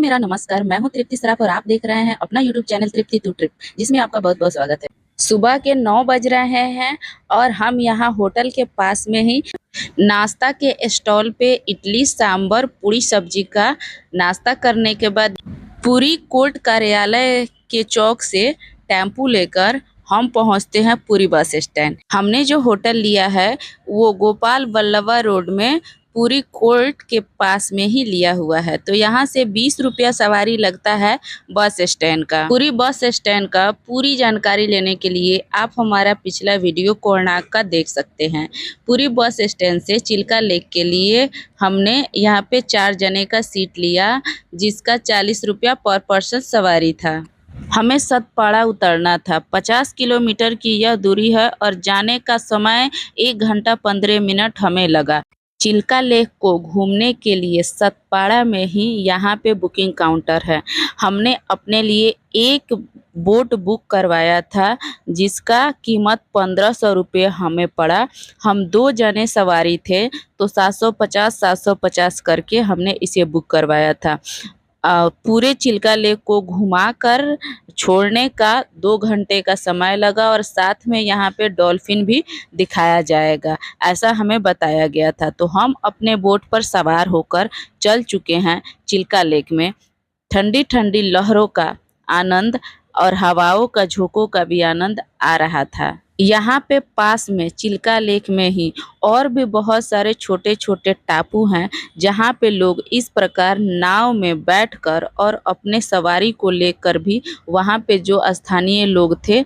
मेरा नमस्कार। मैं हूं तृप्ति सराफ और आप देख रहे हैं अपना YouTube channel Tripti to trip, जिसमें आपका बहुत बहुत स्वागत है। सुबह के 9 बज रहे हैं और हम यहां होटल के पास में ही नाश्ता के स्टॉल पे इडली सांभर पूरी सब्जी का नाश्ता करने के बाद पूरी कोर्ट कार्यालय के चौक से टेम्पू लेकर हम पहुंचते हैं पूरी बस स्टैंड। हमने जो होटल लिया है वो गोपाल बल्लभा रोड में पूरी कोर्ट के पास में ही लिया हुआ है। तो यहाँ से 20 रुपया सवारी लगता है बस स्टैंड का। पूरी बस स्टैंड का पूरी जानकारी लेने के लिए आप हमारा पिछला वीडियो कोणार्क का देख सकते हैं। पूरी बस स्टैंड से चिल्का लेक के लिए हमने यहाँ पे 4 जने का सीट लिया, जिसका 40 रुपया पर पर्सन सवारी था। हमें सतपाड़ा उतरना था। 50 किलोमीटर की यह दूरी है और जाने का समय 1 घंटा 15 मिनट हमें लगा। चिल्का लेक को घूमने के लिए सतपाड़ा में ही यहाँ पे बुकिंग काउंटर है। हमने अपने लिए एक बोट बुक करवाया था, जिसका कीमत 1500 रुपये हमें पड़ा। हम 2 जने सवारी थे तो 750 करके हमने इसे बुक करवाया था। पूरे चिल्का लेक को घुमाकर छोड़ने का 2 घंटे का समय लगा और साथ में यहाँ पे डॉल्फिन भी दिखाया जाएगा, ऐसा हमें बताया गया था। तो हम अपने बोट पर सवार होकर चल चुके हैं चिल्का लेक में। ठंडी ठंडी लहरों का आनंद और हवाओं का झोंकों का भी आनंद आ रहा था। यहाँ पे पास में चिल्का लेक में ही और भी बहुत सारे छोटे छोटे टापू हैं, जहाँ पे लोग इस प्रकार नाव में बैठकर और अपने सवारी को लेकर भी वहाँ पे जो स्थानीय लोग थे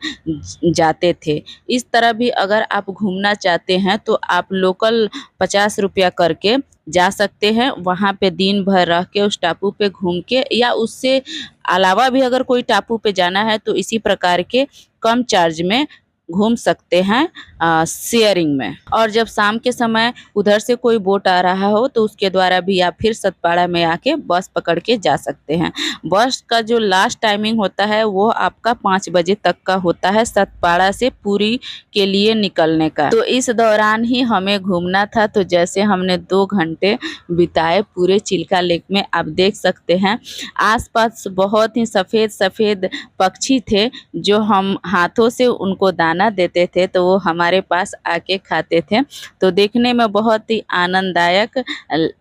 जाते थे। इस तरह भी अगर आप घूमना चाहते हैं तो आप लोकल 50 रुपया करके जा सकते हैं। वहाँ पे दिन भर रह के उस टापू पे घूम के, या उससे अलावा भी अगर कोई टापू पे जाना है तो इसी प्रकार के कम चार्ज में घूम सकते हैं शेयरिंग में। और जब शाम के समय उधर से कोई बोट आ रहा हो तो उसके द्वारा भी आप फिर सतपाड़ा में आके बस पकड़ के जा सकते हैं। बस का जो लास्ट टाइमिंग होता है वो आपका 5 बजे तक का होता है सतपाड़ा से पूरी के लिए निकलने का। तो इस दौरान ही हमें घूमना था। तो जैसे हमने 2 घंटे बिताए पूरे चिल्का लेक में, आप देख सकते हैं आसपास बहुत ही सफ़ेद सफ़ेद पक्षी थे, जो हम हाथों से उनको दाना देते थे तो वो हमारे पास आके खाते थे। तो देखने में बहुत ही आनंददायक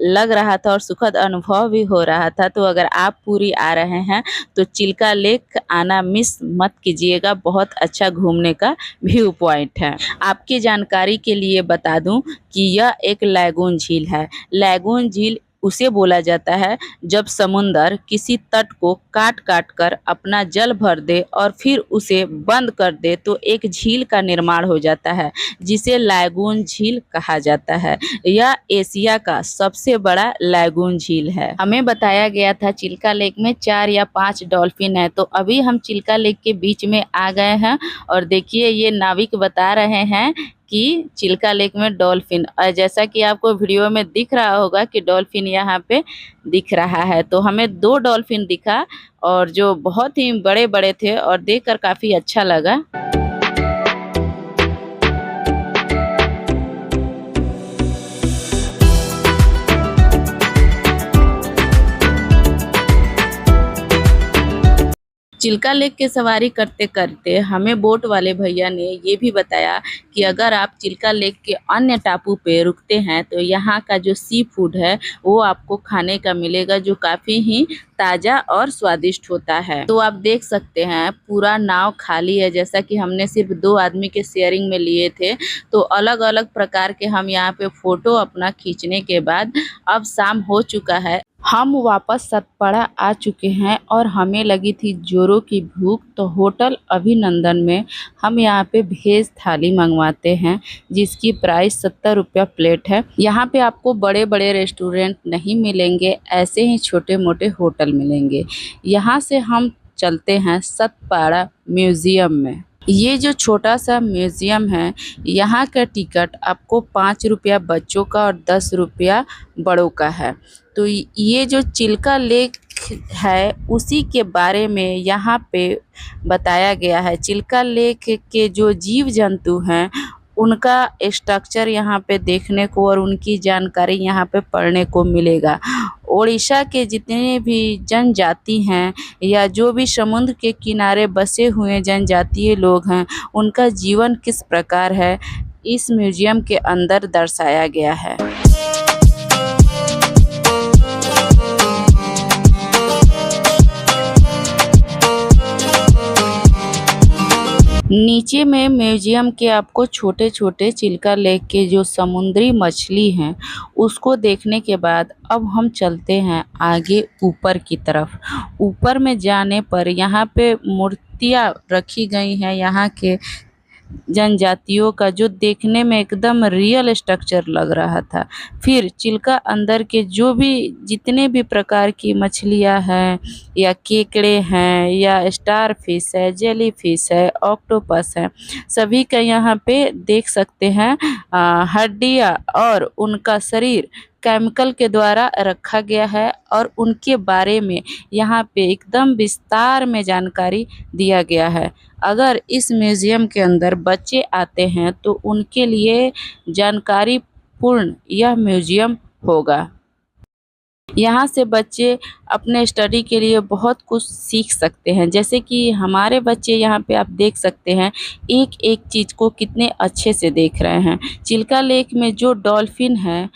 लग रहा था और सुखद अनुभव भी हो रहा था। तो अगर आप पूरी आ रहे हैं तो चिल्का लेक आना मिस मत कीजिएगा, बहुत अच्छा घूमने का व्यू पॉइंट है। आपकी जानकारी के लिए बता दूं कि यह एक लैगून झील है। लैगून झील उसे बोला जाता है जब समुंदर किसी तट को काट काट कर अपना जल भर दे और फिर उसे बंद कर दे तो एक झील का निर्माण हो जाता है, जिसे लैगून झील कहा जाता है। यह एशिया का सबसे बड़ा लैगून झील है। हमें बताया गया था चिल्का लेक में 4 या 5 डॉल्फिन है। तो अभी हम चिल्का लेक के बीच में आ गए हैं और देखिए ये नाविक बता रहे हैं कि चिल्का लेक में डॉल्फिन, और जैसा कि आपको वीडियो में दिख रहा होगा कि डॉल्फिन यहाँ पे दिख रहा है। तो हमें 2 डॉल्फिन दिखा और जो बहुत ही बड़े बड़े थे और देखकर काफ़ी अच्छा लगा। चिल्का लेक के सवारी करते करते हमें बोट वाले भैया ने ये भी बताया कि अगर आप चिल्का लेक के अन्य टापू पे रुकते हैं तो यहाँ का जो सी फूड है वो आपको खाने का मिलेगा, जो काफ़ी ही ताज़ा और स्वादिष्ट होता है। तो आप देख सकते हैं पूरा नाव खाली है। जैसा कि हमने सिर्फ 2 आदमी के शेयरिंग में लिए थे, तो अलग अलग प्रकार के हम यहाँ पे फ़ोटो अपना खींचने के बाद अब शाम हो चुका है। हम वापस सतपाड़ा आ चुके हैं और हमें लगी थी जोरों की भूख। तो होटल अभिनंदन में हम यहाँ पे वेज थाली मंगवाते हैं, जिसकी प्राइस 70 रुपया प्लेट है। यहाँ पे आपको बड़े बड़े रेस्टोरेंट नहीं मिलेंगे, ऐसे ही छोटे मोटे होटल मिलेंगे। यहाँ से हम चलते हैं सतपाड़ा म्यूज़ियम में। ये जो छोटा सा म्यूज़ियम है, यहाँ का टिकट आपको 5 रुपया बच्चों का और 10 रुपया बड़ों का है। तो ये जो चिल्का लेक है उसी के बारे में यहाँ पे बताया गया है। चिल्का लेक के जो जीव जंतु हैं उनका स्ट्रक्चर यहाँ पे देखने को और उनकी जानकारी यहाँ पे पढ़ने को मिलेगा। उड़ीसा के जितने भी जनजाति हैं या जो भी समुद्र के किनारे बसे हुए जनजातीय लोग हैं, उनका जीवन किस प्रकार है, इस म्यूजियम के अंदर दर्शाया गया है। नीचे में म्यूजियम के आपको छोटे छोटे चिल्का लेक के जो समुद्री मछली हैं उसको देखने के बाद अब हम चलते हैं आगे ऊपर की तरफ। ऊपर में जाने पर यहाँ पे मूर्तियाँ रखी गई हैं यहाँ के जनजातियों का, जो देखने में एकदम रियल स्ट्रक्चर लग रहा था। फिर चिल्का अंदर के जो भी जितने भी प्रकार की मछलियाँ हैं या केकड़े हैं या स्टार फिश है, जेली फिश है, ऑक्टोपस है, सभी का यहाँ पे देख सकते हैं हड्डियाँ और उनका शरीर केमिकल के द्वारा रखा गया है और उनके बारे में यहाँ पे एकदम विस्तार में जानकारी दिया गया है। अगर इस म्यूज़ियम के अंदर बच्चे आते हैं तो उनके लिए जानकारी पूर्ण यह म्यूज़ियम होगा। यहाँ से बच्चे अपने स्टडी के लिए बहुत कुछ सीख सकते हैं। जैसे कि हमारे बच्चे यहाँ पे आप देख सकते हैं एक एक चीज़ को कितने अच्छे से देख रहे हैं। चिल्का लेक में जो डॉल्फिन है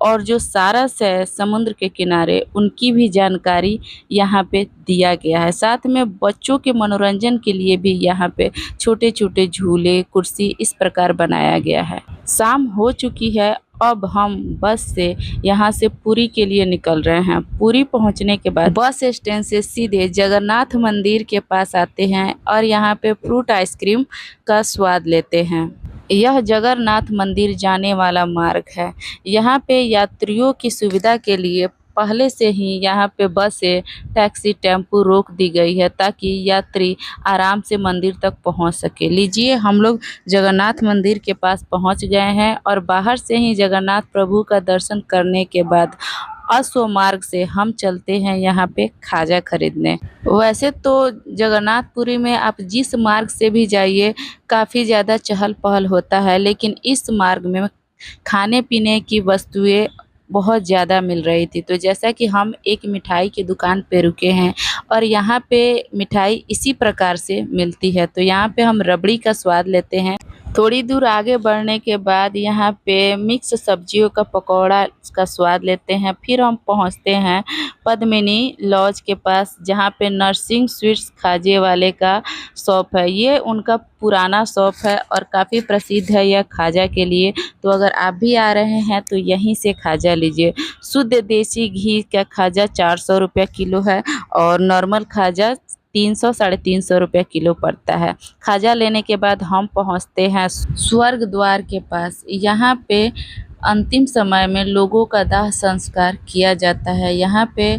और जो सारस है समुद्र के किनारे, उनकी भी जानकारी यहाँ पे दिया गया है। साथ में बच्चों के मनोरंजन के लिए भी यहाँ पे छोटे छोटे झूले, कुर्सी इस प्रकार बनाया गया है। शाम हो चुकी है, अब हम बस से यहाँ से पुरी के लिए निकल रहे हैं। पुरी पहुँचने के बाद बस स्टैंड से सीधे जगन्नाथ मंदिर के पास आते हैं और यहाँ पे फ्रूट आइसक्रीम का स्वाद लेते हैं। यह जगन्नाथ मंदिर जाने वाला मार्ग है। यहाँ पे यात्रियों की सुविधा के लिए पहले से ही यहाँ पे बसें, टैक्सी, टेम्पो रोक दी गई है ताकि यात्री आराम से मंदिर तक पहुँच सके। लीजिए, हम लोग जगन्नाथ मंदिर के पास पहुँच गए हैं और बाहर से ही जगन्नाथ प्रभु का दर्शन करने के बाद अश्व मार्ग से हम चलते हैं यहाँ पे खाजा खरीदने। वैसे तो जगन्नाथपुरी में आप जिस मार्ग से भी जाइए काफ़ी ज़्यादा चहल पहल होता है, लेकिन इस मार्ग में खाने पीने की वस्तुएं बहुत ज़्यादा मिल रही थी। तो जैसा कि हम एक मिठाई की दुकान पे रुके हैं और यहाँ पे मिठाई इसी प्रकार से मिलती है, तो यहाँ पे हम रबड़ी का स्वाद लेते हैं। थोड़ी दूर आगे बढ़ने के बाद यहाँ पे मिक्स सब्जियों का पकौड़ा का स्वाद लेते हैं। फिर हम पहुँचते हैं पद्मिनी लॉज के पास, जहाँ पे नरसिंह स्वीट्स खाजे वाले का शॉप है। ये उनका पुराना शॉप है और काफ़ी प्रसिद्ध है यह खाजा के लिए। तो अगर आप भी आ रहे हैं तो यहीं से खाजा लीजिए। शुद्ध देसी घी का खाजा 400 रुपये किलो है और नॉर्मल खाजा 300 साढ़े 300 रुपये किलो पड़ता है। खाजा लेने के बाद हम पहुंचते हैं स्वर्ग द्वार के पास। यहाँ पे अंतिम समय में लोगों का दाह संस्कार किया जाता है। यहाँ पे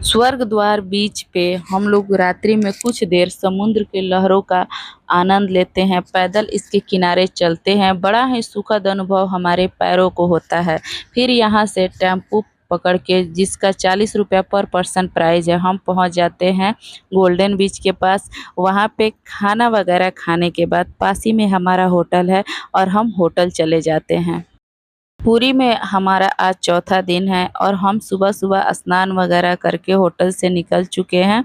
स्वर्ग द्वार बीच पे हम लोग रात्रि में कुछ देर समुद्र के लहरों का आनंद लेते हैं, पैदल इसके किनारे चलते हैं। बड़ा ही सुखद अनुभव हमारे पैरों को होता है। फिर यहाँ से टेम्पो पकड़ के, जिसका 40 रुपये पर पर्सन प्राइस है, हम पहुँच जाते हैं गोल्डन बीच के पास। वहाँ पे खाना वगैरह खाने के बाद पास ही में हमारा होटल है और हम होटल चले जाते हैं। पुरी में हमारा आज चौथा दिन है और हम सुबह सुबह स्नान वगैरह करके होटल से निकल चुके हैं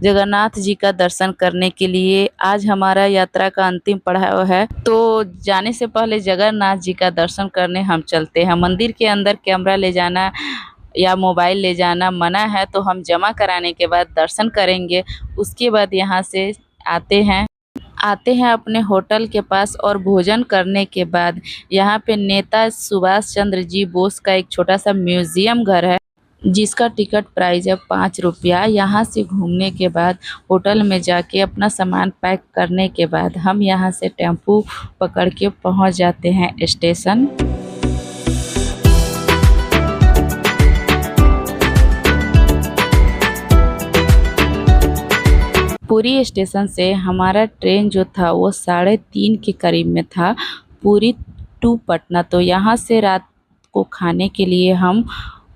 जगन्नाथ जी का दर्शन करने के लिए। आज हमारा यात्रा का अंतिम पड़ाव है, तो जाने से पहले जगन्नाथ जी का दर्शन करने हम चलते हैं। मंदिर के अंदर कैमरा ले जाना या मोबाइल ले जाना मना है, तो हम जमा कराने के बाद दर्शन करेंगे। उसके बाद यहाँ से आते हैं अपने होटल के पास और भोजन करने के बाद यहाँ पे नेता सुभाष चंद्र जी बोस का एक छोटा सा म्यूज़ियम घर है, जिसका टिकट प्राइस है 5 रुपया। यहाँ से घूमने के बाद होटल में जाके अपना सामान पैक करने के बाद हम यहाँ से टेम्पो पकड़ के पहुँच जाते हैं स्टेशन। पुरी स्टेशन से हमारा ट्रेन जो था वो 3:30 के करीब में था, पुरी टू पटना। तो यहाँ से रात को खाने के लिए हम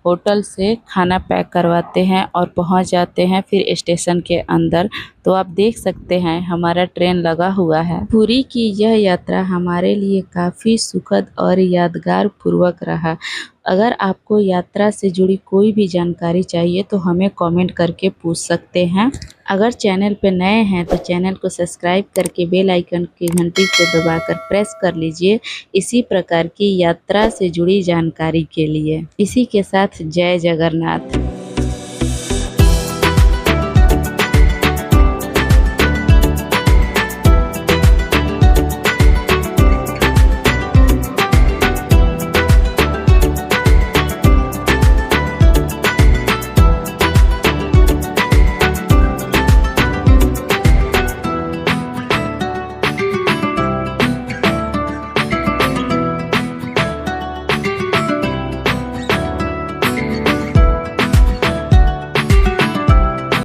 होटल से खाना पैक करवाते हैं और पहुँच जाते हैं फिर स्टेशन के अंदर। तो आप देख सकते हैं हमारा ट्रेन लगा हुआ है। पुरी की यह यात्रा हमारे लिए काफ़ी सुखद और यादगार पूर्वक रहा। अगर आपको यात्रा से जुड़ी कोई भी जानकारी चाहिए तो हमें कमेंट करके पूछ सकते हैं। अगर चैनल पे नए हैं तो चैनल को सब्सक्राइब करके बेल आइकन की घंटी को दबाकर प्रेस कर लीजिए इसी प्रकार की यात्रा से जुड़ी जानकारी के लिए। इसी के साथ जय जगन्नाथ।